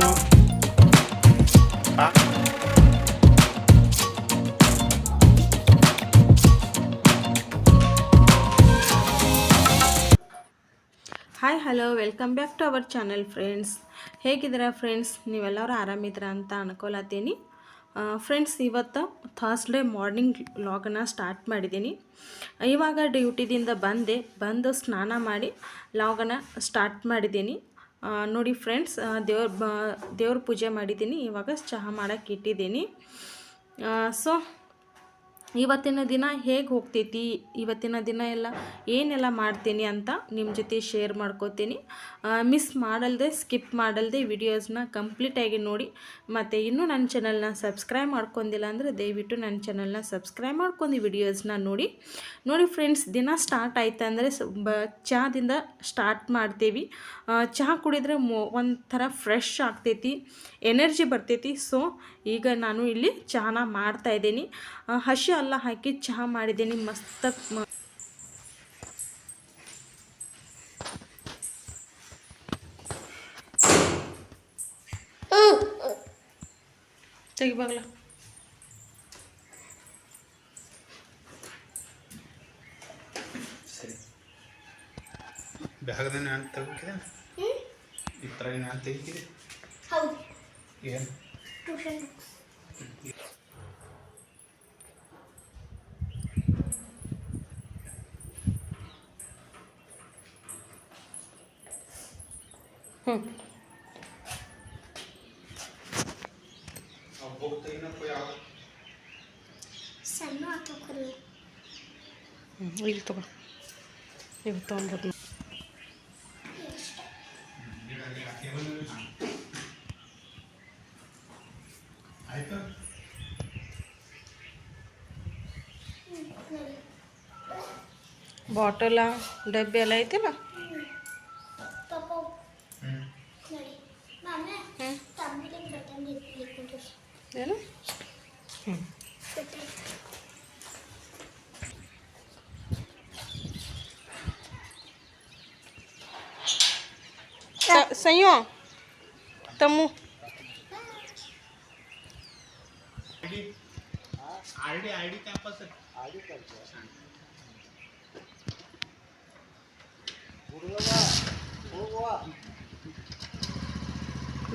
Hi hello welcome back to our channel friends. ಹೇಗಿದ್ದೀರಾ friends? ನೀವೆಲ್ಲರೂ ಆರಾಮಿದ್ದೀರಾ ಅಂತ ಅನ್ಕೊಳತ್ತೀನಿ. ಫ್ರೆಂಡ್ಸ್, ಇವತ್ತು ಥರ್ಸ್ಡೇ ಮಾರ್ನಿಂಗ್ ಲಾಗನ್ನ ಸ್ಟಾರ್ಟ್ ಮಾಡಿದ್ದೀನಿ. ಇವಾಗ ಡ್ಯೂಟಿದಿಂದ ಬಂದು ಸ್ನಾನ ಮಾಡಿ ಲಾಗನ್ನ ಸ್ಟಾರ್ಟ್ ಮಾಡಿದ್ದೀನಿ. ನೋಡಿ ಫ್ರೆಂಡ್ಸ್, ದೇವ್ರ ಪೂಜೆ ಮಾಡಿದ್ದೀನಿ. ಇವಾಗ ಚಹಾ ಮಾಡೋಕ್ಕೆ ಇಟ್ಟಿದ್ದೀನಿ. ಸೊ ಇವತ್ತಿನ ದಿನ ಹೇಗೆ ಹೋಗ್ತೈತಿ, ಇವತ್ತಿನ ದಿನ ಎಲ್ಲ ಏನೆಲ್ಲ ಮಾಡ್ತೀನಿ ಅಂತ ನಿಮ್ಮ ಜೊತೆ ಶೇರ್ ಮಾಡ್ಕೋತೀನಿ. ಮಿಸ್ ಮಾಡಲ್ದೆ, ಸ್ಕಿಪ್ ಮಾಡಲ್ದೆ ವಿಡಿಯೋಸ್ನ ಕಂಪ್ಲೀಟಾಗಿ ನೋಡಿ. ಮತ್ತು ಇನ್ನೂ ನನ್ನ ಚಾನಲ್ನ ಸಬ್ಸ್ಕ್ರೈಬ್ ಮಾಡ್ಕೊಂಡಿಲ್ಲ ಅಂದರೆ ದಯವಿಟ್ಟು ನನ್ನ ಚಾನಲ್ನ ಸಬ್ಸ್ಕ್ರೈಬ್ ಮಾಡ್ಕೊಂಡು ವಿಡಿಯೋಸ್ನ ನೋಡಿ ಫ್ರೆಂಡ್ಸ್. ದಿನ ಸ್ಟಾರ್ಟ್ ಆಯ್ತು ಅಂದರೆ ಚಹಾದಿಂದ ಸ್ಟಾರ್ಟ್ ಮಾಡ್ತೀವಿ. ಚಹಾ ಕುಡಿದ್ರೆ ಒಂಥರ ಫ್ರೆಶ್ ಆಗ್ತೈತಿ, ಎನರ್ಜಿ ಬರ್ತೈತಿ. ಸೊ ಈಗ ನಾನು ಇಲ್ಲಿ ಚಹಾನ ಮಾಡ್ತಾಯಿದ್ದೀನಿ. ಹಸಿ ಎಲ್ಲ ಹಾಕಿ ಚಹಾ ಮಾಡಿದ್ದೀನಿ. ಮಸ್ತ್ ತೆಗಿಬಾಗಲ. ಸರಿ, ಬ್ಯಾಗದ ನಾನು ತೆಗಿಕಿದೆ, ಈ ಥರ ನಾನು ತೆಗಿಕಿದೆ. ಹೌದು, ಏನು ಟ್ಯೂಷನ್ ಸಣ್ಣ ಹಾಕೋಕ್ರಿ. ಇಲ್ಲಿ ತಗೋ, ಇವು ತೊಗೊಂಡ್ಬರ್ತೀನಿ. ಆಯ್ತು, ಬಾಟಲ ಡಬ್ಬಿ ಎಲ್ಲ ಐತಿಲ್ಲ. ಏನು ಸಂಯೋ ತಮ್ಮು आईडी कैंपस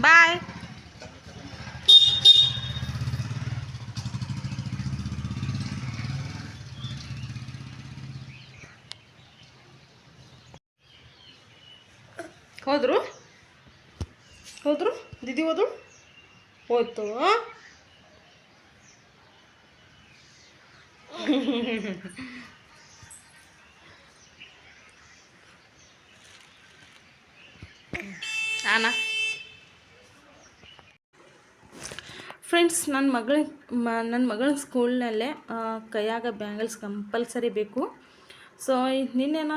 ಬಾಯ್. ಹೋದ್ರು ದೀದಿ ಹೋಯ್ತು. ಆನಾ ಫ್ರೆಂಡ್ಸ್, ನನ್ನ ಮಗಳ ಸ್ಕೂಲ್ನಲ್ಲೇ ಕೈಯಾಗ ಬ್ಯಾಂಗಲ್ಸ್ ಕಂಪಲ್ಸರಿ ಬೇಕು. ಸೊ ನಿನ್ನೆನ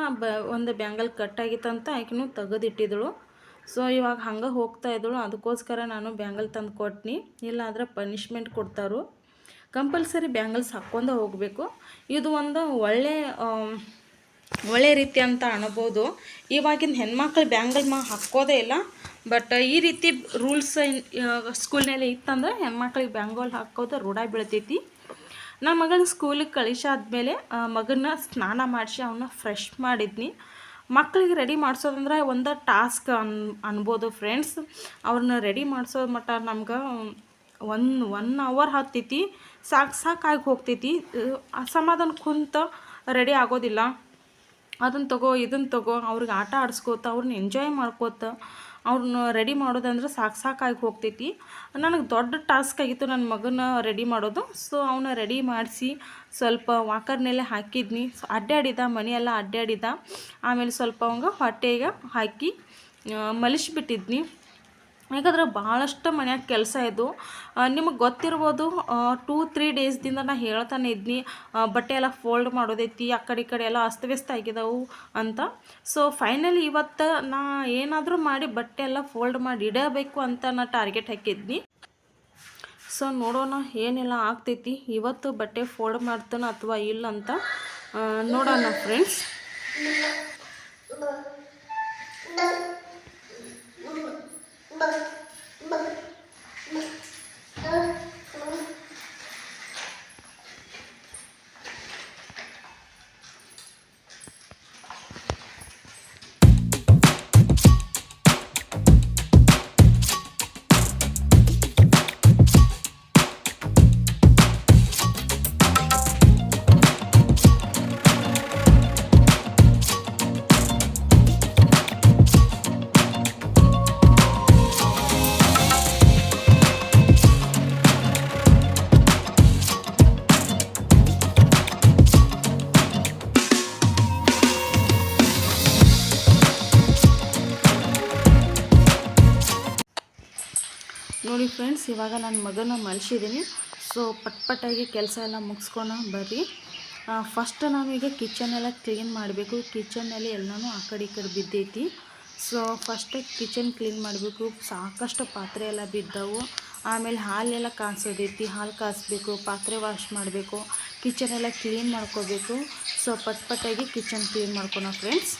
ಒಂದು ಬ್ಯಾಂಗಲ್ ಕಟ್ಟಾಗಿತ್ತಂತ ಆಕೆನೂ ತೆಗೆದಿಟ್ಟಿದ್ದಳು. ಸೊ ಇವಾಗ ಹಂಗೆ ಹೋಗ್ತಾ ಇದ್ದಳು. ಅದಕ್ಕೋಸ್ಕರ ನಾನು ಬ್ಯಾಂಗಲ್ ತಂದು ಕೊಟ್ನಿ. ಇಲ್ಲಾಂದ್ರೆ ಪನಿಷ್ಮೆಂಟ್ ಕೊಡ್ತಾರು. ಕಂಪಲ್ಸರಿ ಬ್ಯಾಂಗಲ್ಸ್ ಹಾಕ್ಕೊಂಡು ಹೋಗಬೇಕು. ಇದು ಒಂದು ಒಳ್ಳೆ ರೀತಿ ಅಂತ ಅನ್ಬೋದು. ಇವಾಗಿನ ಹೆಣ್ಮಕ್ಳು ಬ್ಯಾಂಗಲ್ ಹಾಕೋದೇ ಇಲ್ಲ. ಬಟ್ ಈ ರೀತಿ ರೂಲ್ಸ್ ಸ್ಕೂಲ್ನಲ್ಲಿ ಇತ್ತಂದ್ರೆ ಹೆಣ್ಮಕ್ಳಿಗೆ ಬ್ಯಾಂಗಲ್ ಹಾಕೋದು ರೂಢ ಬೀಳ್ತೈತಿ. ನನ್ನ ಮಗನ ಸ್ಕೂಲಿಗೆ ಕಳಿಸಾದ್ಮೇಲೆ ಮಗನ ಸ್ನಾನ ಮಾಡಿಸಿ ಅವನ್ನ ಫ್ರೆಶ್ ಮಾಡಿದ್ನಿ. ಮಕ್ಕಳಿಗೆ ರೆಡಿ ಮಾಡಿಸೋದಂದ್ರೆ ಒಂದು ಟಾಸ್ಕ್ ಅನ್ಬೋದು ಫ್ರೆಂಡ್ಸ್. ಅವ್ರನ್ನ ರೆಡಿ ಮಾಡಿಸೋ ಮಟ್ಟ ನಮ್ಗೆ ಒನ್ ಅವರ್ ಹತ್ತೈತಿ. ಸಾಕಾಗಿ ಹೋಗ್ತೈತಿ. ಅಸಮಾಧಾನ ಕುಂತ ರೆಡಿ ಆಗೋದಿಲ್ಲ. ಅದನ್ನು ತಗೋ ಇದನ್ನು ತಗೋ, ಅವ್ರಿಗೆ ಆಟ ಆಡಿಸ್ಕೋತ ಅವ್ರನ್ನ ಎಂಜಾಯ್ ಮಾಡ್ಕೋತ ಅವ್ರನ್ನ ರೆಡಿ ಮಾಡೋದಂದ್ರೆ ಸಾಕಾಗಿ ಹೋಗ್ತೈತಿ. ನನಗೆ ದೊಡ್ಡ ಟಾಸ್ಕ್ ಆಗಿತ್ತು ನನ್ನ ಮಗನ ರೆಡಿ ಮಾಡೋದು. ಸೊ ಅವನ್ನ ರೆಡಿ ಮಾಡಿಸಿ ಸ್ವಲ್ಪ ವಾಕರ್ನೆಲ್ಲ ಹಾಕಿದ್ನಿ. ಅಡ್ಡಾಡಿದ, ಮನೆಯೆಲ್ಲ ಅಡ್ಡಾಡಿದ. ಆಮೇಲೆ ಸ್ವಲ್ಪ ಅವಂಗೆ ಹೊಟ್ಟೆಗೆ ಹಾಕಿ ಮಲಿಸ್ಬಿಟ್ಟಿದ್ನಿ. ಯಾಕಂದ್ರೆ ಭಾಳಷ್ಟು ಮನ್ಯಾಗ ಕೆಲಸ ಇದ್ದು. ನಿಮಗೆ ಗೊತ್ತಿರ್ಬೋದು, 2-3 ಡೇಸ್ದಿಂದ ನಾನು ಹೇಳ್ತಾನೆ ಇದ್ನಿ ಬಟ್ಟೆ ಎಲ್ಲ ಫೋಲ್ಡ್ ಮಾಡೋದೈತಿ, ಆ ಕಡೆ ಈ ಕಡೆ ಎಲ್ಲ ಅಸ್ತವ್ಯಸ್ತ ಆಗಿದಾವು ಅಂತ. ಸೊ ಫೈನಲಿ ಇವತ್ತು ನಾ ಏನಾದರೂ ಮಾಡಿ ಬಟ್ಟೆ ಎಲ್ಲ ಫೋಲ್ಡ್ ಮಾಡಿ ಇಡಬೇಕು ಅಂತ ನಾನು ಟಾರ್ಗೆಟ್ ಹಾಕಿದ್ನಿ. ಸೊ ನೋಡೋಣ ಏನೆಲ್ಲ ಆಗ್ತೈತಿ. ಇವತ್ತು ಬಟ್ಟೆ ಫೋಲ್ಡ್ ಮಾಡ್ತಾನೆ ಅಥವಾ ಇಲ್ಲ ಅಂತ ನೋಡೋಣ ಫ್ರೆಂಡ್ಸ್. ನೋಡಿ ಫ್ರೆಂಡ್ಸ್, ಇವಾಗ ನನ್ನ ಮಗನ ಮಲಸಿದ್ದೀನಿ. ಸೊ ಪಟ್ಪಟ್ಟಾಗಿ ಕೆಲಸ ಎಲ್ಲ ಮುಗಿಸ್ಕೊಣ ಬರ್ರಿ. ಫಸ್ಟ್ ನಾನು ಈಗ ಕಿಚನ್ ಎಲ್ಲ ಕ್ಲೀನ್ ಮಾಡಬೇಕು. ಕಿಚನ್ನಲ್ಲಿ ಎಲ್ಲನೂ ಆ ಕಡೆ ಈ ಕಡೆ ಬಿದ್ದೈತಿ. ಸೊ ಫಸ್ಟೇ ಕಿಚನ್ ಕ್ಲೀನ್ ಮಾಡಬೇಕು. ಸಾಕಷ್ಟು ಪಾತ್ರೆ ಎಲ್ಲ ಬಿದ್ದವು. ಆಮೇಲೆ ಹಾಲೆಲ್ಲ ಕಾಯಿಸೋದೈತಿ, ಹಾಲು ಕಾಯಿಸ್ಬೇಕು, ಪಾತ್ರೆ ವಾಶ್ ಮಾಡಬೇಕು, ಕಿಚನ್ ಎಲ್ಲ ಕ್ಲೀನ್ ಮಾಡ್ಕೋಬೇಕು. ಸೊ ಪಟ್ಪಟ್ಟಾಗಿ ಕಿಚನ್ ಕ್ಲೀನ್ ಮಾಡ್ಕೊಳ ಫ್ರೆಂಡ್ಸ್.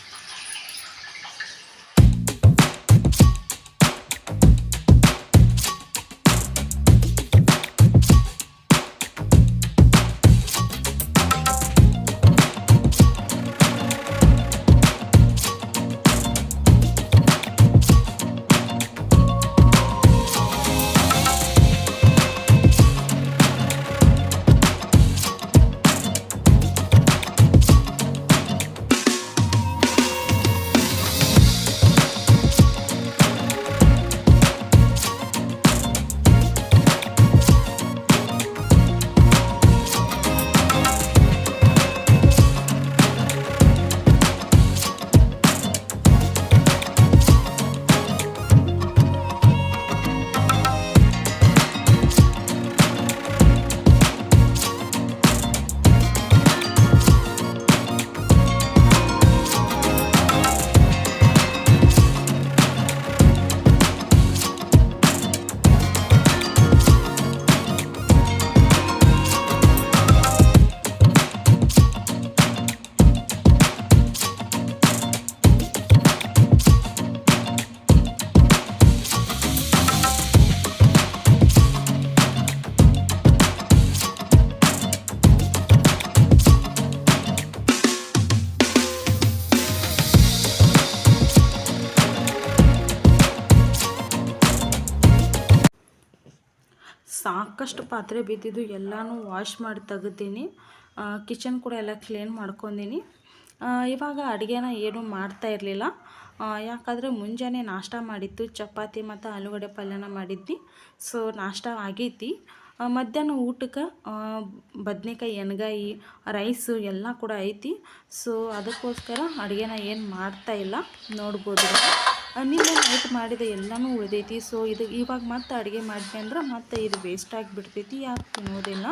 ಸಾಕಷ್ಟು ಪಾತ್ರೆ ಬಿದ್ದಿದ್ದು ಎಲ್ಲನೂ ವಾಶ್ ಮಾಡಿ ತೆಗೆದೀನಿ. ಕಿಚನ್ ಕೂಡ ಎಲ್ಲ ಕ್ಲೀನ್ ಮಾಡ್ಕೊಂಡೀನಿ. ಇವಾಗ ಅಡುಗೆನ ಏನೂ ಮಾಡ್ತಾ ಇರಲಿಲ್ಲ. ಯಾಕಂದರೆ ಮುಂಜಾನೆ ನಾಷ್ಟ ಮಾಡಿತ್ತು, ಚಪಾತಿ ಮತ್ತು ಆಲೂಗಡ್ಡೆ ಪಲ್ಯನ ಮಾಡಿದ್ನಿ. ಸೊ ನಾಷ್ಟ ಆಗೈತಿ. ಮಧ್ಯಾಹ್ನ ಊಟಕ್ಕೆ ಬದ್ನೆಕಾಯಿ, ಎಣ್ಗಾಯಿ, ರೈಸು ಎಲ್ಲ ಕೂಡ ಐತಿ. ಸೊ ಅದಕ್ಕೋಸ್ಕರ ಅಡುಗೆನ ಏನು ಮಾಡ್ತಾಯಿಲ್ಲ. ನೋಡ್ಬೋದು, ನಿನ್ನೆ ನೈಟ್ ಮಾಡಿದ ಎಲ್ಲನೂ ಉಳಿದೈತಿ. ಸೊ ಇದು ಇವಾಗ ಮತ್ತೆ ಅಡುಗೆ ಮಾಡಿದೆ ಅಂದ್ರೆ ಮತ್ತೆ ಇದು ವೇಸ್ಟ್ ಆಗಿಬಿಡ್ತೈತಿ, ಯಾರು ತಿನ್ನೋದಿಲ್ಲ.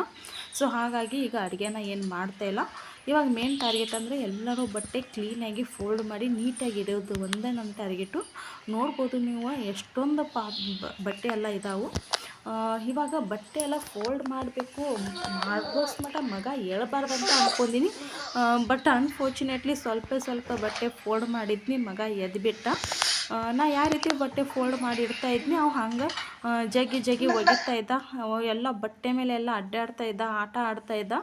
ಸೊ ಹಾಗಾಗಿ ಈಗ ಅಡುಗೆನ ಏನು ಮಾಡ್ತಾಯಿಲ್ಲ. ಇವಾಗ ಮೇನ್ ಟಾರ್ಗೆಟ್ ಅಂದರೆ ಎಲ್ಲರೂ ಬಟ್ಟೆ ಕ್ಲೀನಾಗಿ ಫೋಲ್ಡ್ ಮಾಡಿ ನೀಟಾಗಿ ಇಡೋದು ಒಂದೇ ನನ್ನ ಟಾರ್ಗೆಟು. ನೋಡ್ಬೋದು ನೀವು ಎಷ್ಟೊಂದು ಬಟ್ಟೆ ಎಲ್ಲ ಇದಾವೆ. ಇವಾಗ ಬಟ್ಟೆ ಎಲ್ಲ ಫೋಲ್ಡ್ ಮಾಡಬೇಕು, ಮಟ್ಟ ಮಗ ಹೇಳ್ಬಾರ್ದಂತ ಅಂದ್ಕೊಂಡಿನಿ. ಬಟ್ ಅನ್ಫಾರ್ಚುನೇಟ್ಲಿ ಸ್ವಲ್ಪ ಬಟ್ಟೆ ಫೋಲ್ಡ್ ಮಾಡಿದ್ನಿ, ಮಗ ಎದ್ಬಿಟ್ಟ. ನಾ ಯಾವ ರೀತಿ ಬಟ್ಟೆ ಫೋಲ್ಡ್ ಮಾಡಿ ಇಡ್ತಾ ಇದ್ನಿ, ಅವು ಹಂಗೆ ಜಗ್ಗಿ ಒಗಿತಾ ಇದ್ದ. ಎಲ್ಲ ಬಟ್ಟೆ ಮೇಲೆ ಎಲ್ಲ ಅಡ್ಡಾಡ್ತಾ ಇದ್ದ, ಆಟ ಆಡ್ತಾ ಇದ್ದ.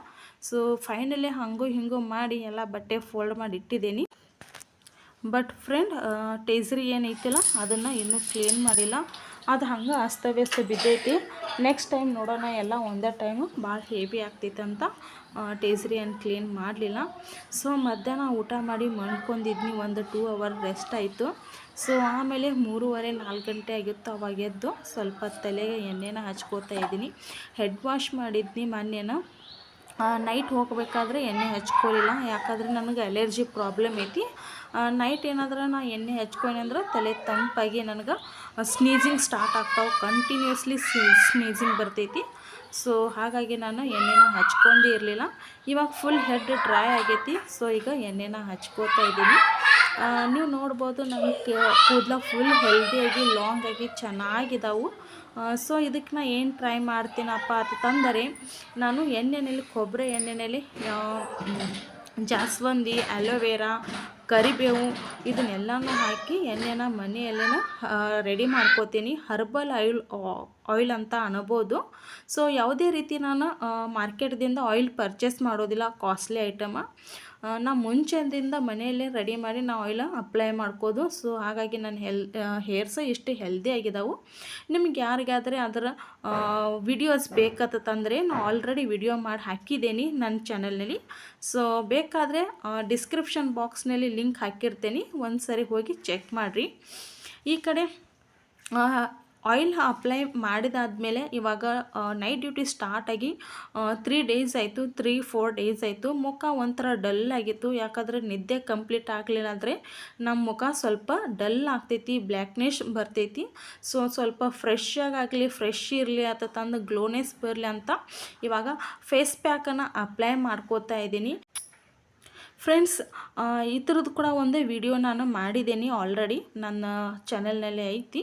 ಸೊ ಫೈನಲಿ ಹಂಗೂ ಮಾಡಿ ಎಲ್ಲ ಬಟ್ಟೆ ಫೋಲ್ಡ್ ಮಾಡಿ ಇಟ್ಟಿದ್ದೀನಿ. ಬಟ್ ಫ್ರೆಂಡ್, ಟೇಸ್ರಿ ಏನೈತಿಲ್ಲ ಅದನ್ನು ಇನ್ನೂ ಕ್ಲೀನ್ ಮಾಡಿಲ್ಲ. ಅದು ಹಂಗೆ ಅಸ್ತವ್ಯಸ್ತ ಬಿದ್ದೈತಿ. ನೆಕ್ಸ್ಟ್ ಟೈಮ್ ನೋಡೋಣ, ಎಲ್ಲ ಒಂದೇ ಟೈಮು ಭಾಳ ಹೆವಿ ಆಗ್ತೈತೆ ಅಂತ ಟೇಸ್ರಿ ಏನು ಕ್ಲೀನ್ ಮಾಡಲಿಲ್ಲ. ಸೊ ಮಧ್ಯಾಹ್ನ ಊಟ ಮಾಡಿ ಮಲ್ಕೊಂಡಿದ್ನಿ, ಒಂದು 2 ಅವರ್ ರೆಸ್ಟ್ ಆಯಿತು. ಸೊ ಆಮೇಲೆ 3:30-4 ಗಂಟೆ ಆಗಿತ್ತು. ಅವಾಗ ಎದ್ದು ಸ್ವಲ್ಪ ತಲೆಗೆ ಎಣ್ಣೆನ ಹಚ್ಕೋತಾ ಇದ್ದೀನಿ. ಹೆಡ್ ವಾಶ್ ಮಾಡಿದ್ನಿ ಮೊನ್ನೆನ. ನೈಟ್ ಹೋಗಬೇಕಾದ್ರೆ ಎಣ್ಣೆ ಹಚ್ಕೊಳ್ಳಿಲ್ಲ, ಯಾಕಂದರೆ ನನಗೆ ಅಲರ್ಜಿ ಪ್ರಾಬ್ಲಮ್ ಐತಿ. ನೈಟ್ ಏನಾದ್ರೆ ನಾ ಎಣ್ಣೆ ಹಚ್ಕೊಂಡೆ ಅಂದ್ರೆ ತಲೆ ತಂಪಾಗಿ ನನಗೆ ಸ್ನೀಜಿಂಗ್ ಸ್ಟಾರ್ಟ್ ಆಗ್ತಾವೆ, ಕಂಟಿನ್ಯೂಸ್ಲಿ ಸ್ನೀಜಿಂಗ್ ಬರ್ತೈತಿ. ಸೊ ಹಾಗಾಗಿ ನಾನು ಎಣ್ಣೆನ ಹಚ್ಕೊಂಡೇ ಇರಲಿಲ್ಲ. ಇವಾಗ ಫುಲ್ ಹೆಡ್ ಡ್ರೈ ಆಗೈತಿ. ಸೊ ಈಗ ಎಣ್ಣೆನ ಹಚ್ಕೋತಾ ಇದ್ದೀನಿ. ನೀವು ನೋಡ್ಬೋದು, ನನ್ನ ಕೂದಲ ಫುಲ್ ಹೆಲ್ದಿಯಾಗಿ ಲಾಂಗಾಗಿ ಚೆನ್ನಾಗಿದ್ದಾವೆ. ಸೊ ಇದಕ್ಕೆ ನಾ ಏನು ಟ್ರೈ ಮಾಡ್ತೀನಪ್ಪ ಅಂತಂದರೆ, ನಾನು ಎಣ್ಣೆಯಲ್ಲಿ ಕೊಬ್ಬರಿ ಎಣ್ಣೆಯಲ್ಲಿ ಜಾಸ್ವನ್ದಿ, ಅಲೋವೆರಾ, ಕರಿಬೇವು ಇದನ್ನೆಲ್ಲನೂ ಹಾಕಿ ಎಣ್ಣೆನ ಮನೆಯಲ್ಲೇ ರೆಡಿ ಮಾಡ್ಕೋತೀನಿ. ಹರ್ಬಲ್ ಆಯಿಲ್ ಅಂತ ಅನ್ಬೋದು. ಸೊ ಯಾವುದೇ ರೀತಿ ನಾನು ಮಾರ್ಕೆಟ್ದಿಂದ ಆಯಿಲ್ ಪರ್ಚೇಸ್ ಮಾಡೋದಿಲ್ಲ, ಕಾಸ್ಟ್ಲಿ ಐಟಮ. ನಾ ಮುಂಚೆಯಿಂದ ಮನೆಯಲ್ಲೇ ರೆಡಿ ಮಾಡಿ ನಾವು ಆಯಿಲ್ ಅಪ್ಲೈ ಮಾಡ್ಕೋದು. ಸೊ ಹಾಗಾಗಿ ನನ್ನ ಹೇರ್ಸ್ ಇಷ್ಟು ಹೆಲ್ದಿ ಆಗಿದ್ದಾವೆ. ನಿಮ್ಗೆ ಯಾರಿಗಾದರೆ ಅದರ ವಿಡಿಯೋಸ್ ಬೇಕಂತಂದರೆ ನಾನು ಆಲ್ರೆಡಿ ವಿಡಿಯೋ ಮಾಡಿ ಹಾಕಿದ್ದೀನಿ ನನ್ನ ಚಾನಲ್ನಲ್ಲಿ. ಸೊ ಬೇಕಾದರೆ ಡಿಸ್ಕ್ರಿಪ್ಷನ್ ಬಾಕ್ಸ್ನಲ್ಲಿ ಲಿಂಕ್ ಹಾಕಿರ್ತೀನಿ, ಒಂದು ಸರಿ ಹೋಗಿ ಚೆಕ್ ಮಾಡಿರಿ. ಈ ಕಡೆ ಆಯಿಲ್ ಅಪ್ಲೈ ಮಾಡಿದಾದಮೇಲೆ ಇವಾಗ ನೈಟ್ ಡ್ಯೂಟಿ ಸ್ಟಾರ್ಟ್ ಆಗಿ 3 ಡೇಸ್ ಆಯಿತು, 3-4 ಡೇಸ್ ಆಯಿತು. ಮುಖ ಒಂಥರ ಡಲ್ ಆಗಿತ್ತು. ಯಾಕಂದರೆ ನಿದ್ದೆ ಕಂಪ್ಲೀಟ್ ಆಗಲಿಲ್ಲ ಅಂದರೆ ನಮ್ಮ ಮುಖ ಸ್ವಲ್ಪ ಡಲ್ ಆಗ್ತೈತಿ, ಬ್ಲ್ಯಾಕ್ನೆಸ್ ಬರ್ತೈತಿ. ಸೊ ಸ್ವಲ್ಪ ಫ್ರೆಶ್ ಇರಲಿ ಅಥವಾ ತಂದು ಗ್ಲೋನೆಸ್ ಬರಲಿ ಅಂತ ಇವಾಗ ಫೇಸ್ ಪ್ಯಾಕನ್ನು ಅಪ್ಲೈ ಮಾಡ್ಕೋತಾ ಇದ್ದೀನಿ. ಫ್ರೆಂಡ್ಸ್, ಈ ಥರದ್ದು ಕೂಡ ಒಂದು ವಿಡಿಯೋ ನಾನು ಮಾಡಿದ್ದೀನಿ ಆಲ್ರೆಡಿ, ನನ್ನ ಚಾನಲ್ನಲ್ಲಿ ಐತಿ.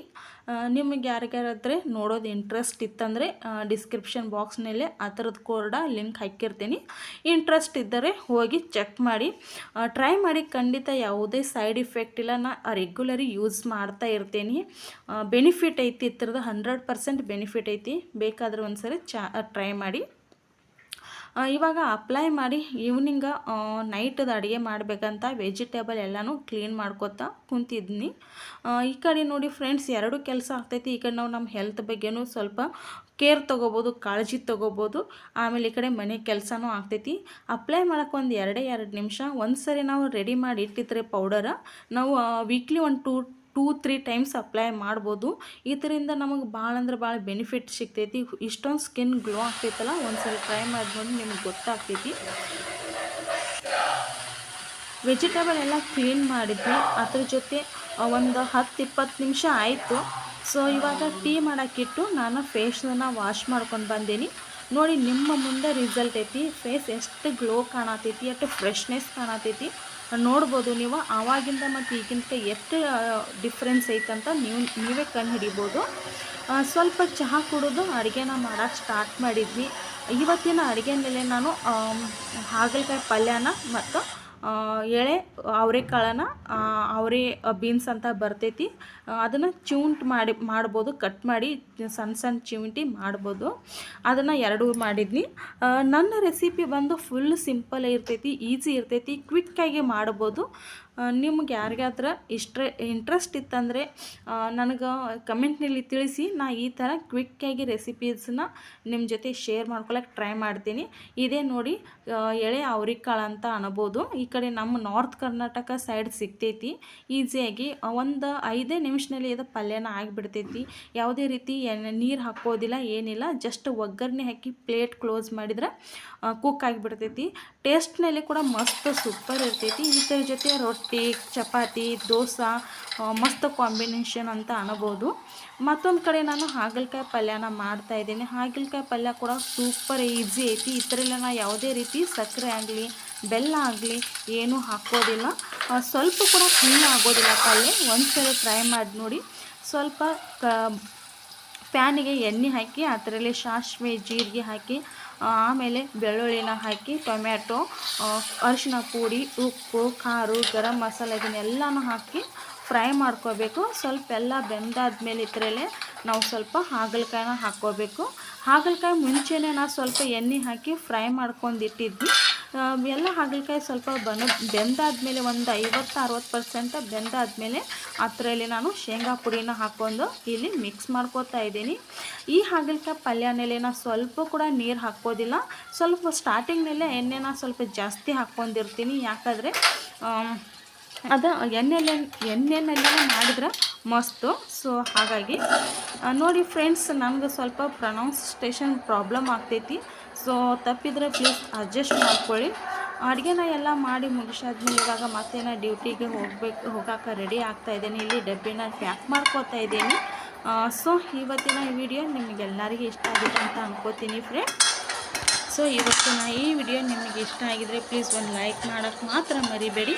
ನಿಮಗೆ ಯಾರಿಗಾರಾದರೆ ನೋಡೋದು ಇಂಟ್ರೆಸ್ಟ್ ಇತ್ತಂದರೆ ಡಿಸ್ಕ್ರಿಪ್ಷನ್ ಬಾಕ್ಸ್ನಲ್ಲಿ ಆ ಥರದ್ದು ಕೂಡ ಲಿಂಕ್ ಹಾಕಿರ್ತೀನಿ. ಇಂಟ್ರೆಸ್ಟ್ ಇದ್ದರೆ ಹೋಗಿ ಚೆಕ್ ಮಾಡಿ, ಟ್ರೈ ಮಾಡಿ. ಖಂಡಿತ ಯಾವುದೇ ಸೈಡ್ ಇಫೆಕ್ಟ್ ಇಲ್ಲ. ನಾನು ರೆಗ್ಯುಲರಿ ಯೂಸ್ ಮಾಡ್ತಾ ಇರ್ತೀನಿ. ಬೆನಿಫಿಟ್ ಐತಿ, ಈ ಥರದ್ದು 100% ಬೆನಿಫಿಟ್ ಐತಿ. ಬೇಕಾದರೆ ಒಂದು ಸರಿ ಟ್ರೈ ಮಾಡಿ. ಇವಾಗ ಅಪ್ಲೈ ಮಾಡಿ ಈವ್ನಿಂಗ ನೈಟದ ಅಡುಗೆ ಮಾಡಬೇಕಂತ ವೆಜಿಟೇಬಲ್ ಎಲ್ಲನೂ ಕ್ಲೀನ್ ಮಾಡ್ಕೋತಾ ಕುಂತಿದ್ನಿ. ಈ ಕಡೆ ನೋಡಿ ಫ್ರೆಂಡ್ಸ್, 2 ಕೆಲಸ ಆಗ್ತೈತಿ. ಈ ಕಡೆ ನಾವು ನಮ್ಮ ಹೆಲ್ತ್ ಬಗ್ಗೆನೂ ಸ್ವಲ್ಪ ಕೇರ್ ತೊಗೋಬೋದು, ಕಾಳಜಿ ತೊಗೋಬೋದು. ಆಮೇಲೆ ಈ ಕಡೆ ಮನೆ ಕೆಲಸನೂ ಆಗ್ತೈತಿ. ಅಪ್ಲೈ ಮಾಡೋಕೆ ಒಂದು 2 ನಿಮಿಷ. ಒಂದು ಸರಿ ನಾವು ರೆಡಿ ಮಾಡಿ ಇಟ್ಟಿದ್ರೆ ಪೌಡರ, ನಾವು ವೀಕ್ಲಿ ಒಂದು 2-3 ಟೈಮ್ಸ್ ಅಪ್ಲೈ ಮಾಡ್ಬೋದು. ಇದರಿಂದ ನಮಗೆ ಭಾಳ ಅಂದ್ರೆ ಭಾಳ ಬೆನಿಫಿಟ್ ಸಿಗ್ತೈತಿ. ಇಷ್ಟೊಂದು ಸ್ಕಿನ್ ಗ್ಲೋ ಆಗ್ತೈತಲ್ಲ, ಒಂದ್ಸಲ ಟ್ರೈ ಮಾಡಿದ್ಮೇಲೆ ನಿಮ್ಗೆ ಗೊತ್ತಾಗ್ತೈತಿ. ವೆಜಿಟೇಬಲ್ ಎಲ್ಲ ಕ್ಲೀನ್ ಮಾಡಿದ್ವಿ. ಅದ್ರ ಜೊತೆ ಒಂದು 10-20 ನಿಮಿಷ ಆಯಿತು. ಸೊ ಇವಾಗ ಟೀ ಮಾಡೋಕ್ಕಿಟ್ಟು ನಾನು ಫೇಸನ್ನು ವಾಶ್ ಮಾಡ್ಕೊಂಡು ಬಂದೀನಿ. ನೋಡಿ, ನಿಮ್ಮ ಮುಂದೆ ರಿಸಲ್ಟ್ ಐತಿ. ಫೇಸ್ ಎಷ್ಟು ಗ್ಲೋ ಕಾಣತೈತಿ, ಎಷ್ಟು ಫ್ರೆಶ್ನೆಸ್ ಕಾಣತೈತಿ ನೋಡ್ಬೋದು ನೀವು. ಆವಾಗಿಂದ ಮತ್ತು ಈಗಿಂತ ಎಷ್ಟು ಡಿಫ್ರೆನ್ಸ್ ಐತಂತ ನೀವೇ ಕಂಡು ಹಿಡಿಬೋದು. ಸ್ವಲ್ಪ ಚಹಾ ಕುಡಿದು ಅಡುಗೆನ ಮಾಡೋಕ್ಕೆ ಸ್ಟಾರ್ಟ್ ಮಾಡಿದ್ವಿ. ಇವತ್ತಿನ ಅಡುಗೆನಲ್ಲಿ ನಾನು ಹಾಗಲಕಾಯಿ ಪಲ್ಯನ ಮತ್ತು ಎಳೆ ಅವರೆಕಾಳನ್ನು, ಅವರೆ ಬೀನ್ಸ್ ಅಂತ ಬರ್ತೈತಿ, ಅದನ್ನು ಚಿವುಂಟ್ ಮಾಡ್ಬೋದು. ಕಟ್ ಮಾಡಿ ಸಣ್ಣ ಚಿವುಂಟಿ ಮಾಡ್ಬೋದು. ಅದನ್ನು 2 ಮಾಡಿದ್ನಿ. ನನ್ನ ರೆಸಿಪಿ ಬಂದು ಫುಲ್ ಸಿಂಪಲ್ ಇರ್ತೈತಿ, ಈಸಿ ಇರ್ತೈತಿ, ಕ್ವಿಕ್ಕಾಗಿ ಮಾಡ್ಬೋದು. ನಿಮ್ಗೆ ಯಾರಿಗಾದ್ರೆ ಇಂಟ್ರೆಸ್ಟ್ ಇತ್ತಂದರೆ ನನಗೆ ಕಮೆಂಟ್ನಲ್ಲಿ ತಿಳಿಸಿ. ನಾ ಈ ಥರ ಕ್ವಿಕ್ಕಾಗಿ ರೆಸಿಪೀಸನ್ನ ನಿಮ್ಮ ಜೊತೆ ಶೇರ್ ಮಾಡ್ಕೊಳಕ್ಕೆ ಟ್ರೈ ಮಾಡ್ತೀನಿ. ಇದೇ ನೋಡಿ, ಎಳೆ ಅವರೆಕಾಳು ಅಂತ ಅನ್ಬೋದು. ಈ ಕಡೆ ನಮ್ಮ ನಾರ್ತ್ ಕರ್ನಾಟಕ ಸೈಡ್ ಸಿಗ್ತೈತಿ ಈಸಿಯಾಗಿ. ಒಂದು 5 ನಿಮಿಷದಲ್ಲಿ ಇದು ಪಲ್ಯನ ಆಗಿಬಿಡ್ತೈತಿ. ಯಾವುದೇ ರೀತಿ ನೀರು ಹಾಕೋದಿಲ್ಲ, ಏನಿಲ್ಲ. ಜಸ್ಟ್ ಒಗ್ಗರಣೆ ಹಾಕಿ ಪ್ಲೇಟ್ ಕ್ಲೋಸ್ ಮಾಡಿದ್ರೆ ಕುಕ್ ಆಗಿಬಿಡ್ತೈತಿ. ಟೇಸ್ಟ್ನಲ್ಲಿ ಕೂಡ ಮಸ್ತ್ ಸೂಪರ್ ಇರ್ತೈತಿ. ಇದರ ಜೊತೆ ರೊಟ್ಟಿ, ಚಪಾತಿ, ದೋಸೆ ಮಸ್ತ್ ಕಾಂಬಿನೇಷನ್ ಅಂತ ಅನ್ಬೋದು. ಮತ್ತೊಂದು ಕಡೆ ನಾನು ಹಾಗಲಕಾಯಿ ಪಲ್ಯನ ಮಾಡ್ತಾಯಿದ್ದೀನಿ. ಹಾಗಲಕಾಯಿ ಪಲ್ಯ ಕೂಡ ಸೂಪರ್ ಈಸಿ ಐತಿ. ಇದರಲ್ಲಿ ನಾನು ಯಾವುದೇ ರೀತಿ ಸಕ್ಕರೆ ಆಗಲಿ ಬೆಲ್ಲ ಆಗಲಿ ಏನೂ ಹಾಕೋದಿಲ್ಲ. ಸ್ವಲ್ಪ ಕೂಡ ಹುಳಿ ಆಗೋದಿಲ್ಲ ಪಲ್ಯ. ಒಂದ್ಸಲ ಟ್ರೈ ಮಾಡಿ ನೋಡಿ. ಸ್ವಲ್ಪ ಪ್ಯಾನಿಗೆ ಎಣ್ಣೆ ಹಾಕಿ ಅದರಲ್ಲಿ ಸಾಸಿವೆ, ಜೀರಿಗೆ ಹಾಕಿ, ಆಮೇಲೆ ಬೆಳ್ಳುಳ್ಳಿನ ಹಾಕಿ, ಟೊಮ್ಯಾಟೊ, ಅರಿಶಿನ ಪುಡಿ, ಉಪ್ಪು, ಖಾರ, ಗರಂ ಮಸಾಲೆ ಇದನ್ನೆಲ್ಲನೂ ಹಾಕಿ ಫ್ರೈ ಮಾಡ್ಕೋಬೇಕು. ಸ್ವಲ್ಪ ಎಲ್ಲ ಬೆಂದಾದ್ಮೇಲೆ ಇದರಲ್ಲೇ ನಾವು ಸ್ವಲ್ಪ ಹಾಗಲಕಾಯಿನ ಹಾಕ್ಕೋಬೇಕು. ಹಾಗಲಕಾಯಿ ಮುಂಚೆನೇ ನಾನು ಸ್ವಲ್ಪ ಎಣ್ಣೆ ಹಾಕಿ ಫ್ರೈ ಮಾಡ್ಕೊಂಡಿಟ್ಟಿದ್ವಿ. ಎಲ್ಲ ಹಾಗಲಕಾಯಿ ಸ್ವಲ್ಪ ಬೆಂದಾದ್ಮೇಲೆ ಒಂದು 50-60% ಬೆಂದಾದ್ಮೇಲೆ ಅದರಲ್ಲಿ ನಾನು ಶೇಂಗಾ ಪುಡಿನ ಹಾಕ್ಕೊಂಡು ಇಲ್ಲಿ ಮಿಕ್ಸ್ ಮಾಡ್ಕೋತಾ ಇದ್ದೀನಿ. ಈ ಹಾಗಲಕಾಯಿ ಪಲ್ಯನಲ್ಲಿ ನಾನು ಸ್ವಲ್ಪ ಕೂಡ ನೀರು ಹಾಕೋದಿಲ್ಲ. ಸ್ವಲ್ಪ ಸ್ಟಾರ್ಟಿಂಗ್ನಲ್ಲೇ ಎಣ್ಣೆನ ಸ್ವಲ್ಪ ಜಾಸ್ತಿ ಹಾಕ್ಕೊಂಡಿರ್ತೀನಿ. ಯಾಕಂದರೆ ಅದು ಎಣ್ಣೆನಲ್ಲೇ ಮಾಡಿದ್ರೆ ಮಸ್ತು. ಸೊ ಹಾಗಾಗಿ ನೋಡಿ ಫ್ರೆಂಡ್ಸ್, ನಮ್ಗೆ ಸ್ವಲ್ಪ ಪ್ರೊನೌನ್ಸಿಯೇಷನ್ ಪ್ರಾಬ್ಲಮ್ ಆಗ್ತೈತಿ. ಸೊ ತಪ್ಪಿದ್ರೆ ಪ್ಲೀಸ್ ಅಡ್ಜಸ್ಟ್ ಮಾಡ್ಕೊಳ್ಳಿ. ಅಡುಗೆನ ಎಲ್ಲ ಮಾಡಿ ಮುಗಿಸಾದ್ಮೇಲೆ ಇವಾಗ ಮತ್ತೇನೋ ಡ್ಯೂಟಿಗೆ ಹೋಗೋಕೆ ರೆಡಿ ಆಗ್ತಾಯಿದ್ದೀನಿ. ಇಲ್ಲಿ ಡಬ್ಬಿನ ಪ್ಯಾಕ್ ಮಾಡ್ಕೋತಾ ಇದ್ದೀನಿ. ಸೊ ಇವತ್ತಿನ ವಿಡಿಯೋ ನಿಮಗೆಲ್ಲರಿಗೂ ಇಷ್ಟ ಆಗಿದೆ ಅಂತ ಅನ್ಕೋತೀನಿ ಫ್ರೆಂಡ್. ಸೊ ಇವತ್ತಿನ ಈ ವಿಡಿಯೋ ನಿಮಗೆ ಇಷ್ಟ ಆಗಿದರೆ ಪ್ಲೀಸ್ ಒಂದು ಲೈಕ್ ಮಾಡೋಕ್ಕೆ ಮಾತ್ರ ಮರಿಬೇಡಿ.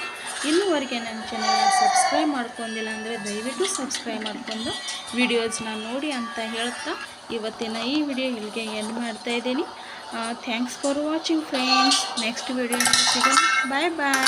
ಇನ್ನೂವರೆಗೆ ನನ್ನ ಚಾನಲ್ನ ಸಬ್ಸ್ಕ್ರೈಬ್ ಮಾಡ್ಕೊಂಡಿಲ್ಲ ಅಂದರೆ ದಯವಿಟ್ಟು ಸಬ್ಸ್ಕ್ರೈಬ್ ಮಾಡಿಕೊಂಡು ವಿಡಿಯೋಸ್ನ ನೋಡಿ ಅಂತ ಹೇಳ್ತಾ ಇವತ್ತಿನ ಈ ವಿಡಿಯೋ ಇಲ್ಲಿಗೆ ಎಂಡ್ ಮಾಡ್ತಾಯಿದ್ದೀನಿ. Thanks for watching friends. Next video ಸಿಗೋಣ. ಬಾಯ್ ಬಾಯ್.